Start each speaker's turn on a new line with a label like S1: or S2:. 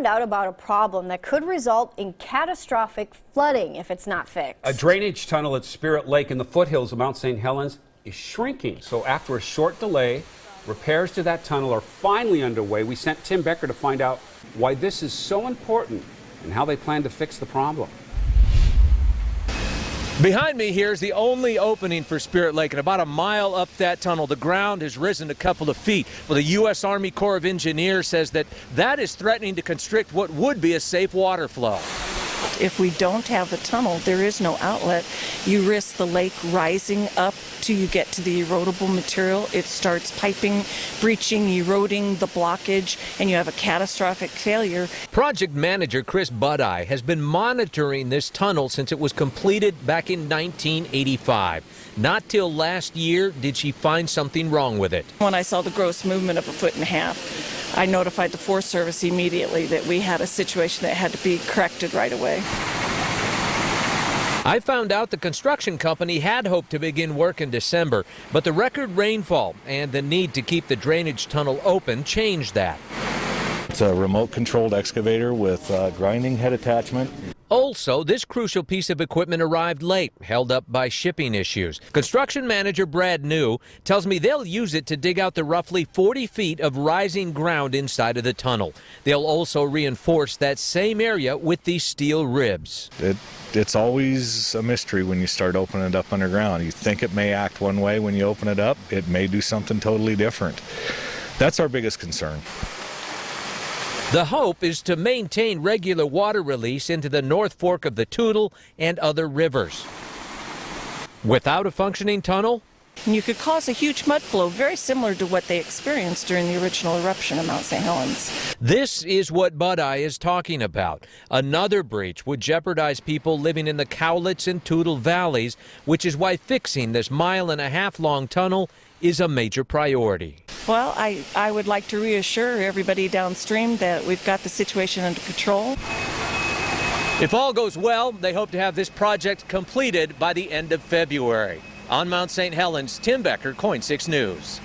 S1: found out about a problem that could result in catastrophic flooding if it's not fixed.
S2: A drainage tunnel at Spirit Lake in the foothills of Mount St. Helens is shrinking. So after a short delay, repairs to that tunnel are finally underway. We sent Tim Becker to find out why this is so important and how they plan to fix the problem.
S3: Behind me here is the only opening for Spirit Lake, and about a mile up that tunnel, the ground has risen a couple of feet. Well, the U.S. Army Corps of Engineers says that is threatening to constrict what would be a safe water flow.
S4: If we don't have a tunnel, there is no outlet. You risk the lake rising up till you get to the erodible material. It starts piping, breaching, eroding the blockage, and you have a catastrophic failure.
S3: Project manager Chris Budeye has been monitoring this tunnel since it was completed back in 1985. Not till last year did she find something wrong with it.
S4: When I saw the gross movement of 1.5 feet, I notified the Forest Service immediately that we had a situation that had to be corrected right away.
S3: I found out the construction company had hoped to begin work in December, but the record rainfall and the need to keep the drainage tunnel open changed that.
S5: It's a remote-controlled excavator with a grinding head attachment.
S3: Also, this crucial piece of equipment arrived late, held up by shipping issues. Construction manager Brad New tells me they'll use it to dig out the roughly 40 feet of rising ground inside of the tunnel. They'll also reinforce that same area with these steel ribs.
S5: It's always a mystery when you start opening it up underground. You think it may act one way when you open it up. It may do something totally different. That's our biggest concern.
S3: The hope is to maintain regular water release into the North Fork of the Toutle and other rivers. Without a functioning tunnel,
S4: You could cause a huge mud flow, very similar to what they experienced during the original eruption of Mount St. Helens.
S3: this is what Budeye is talking about. Another breach would jeopardize people living in the Cowlitz and Toutle valleys, which is why fixing this 1.5 mile long tunnel is a major priority.
S4: Well, I would like to reassure everybody downstream that we've got the situation under control.
S3: If all goes well, they hope to have this project completed by the end of February. On Mount St. Helens, Tim Becker, KOIN 6 News.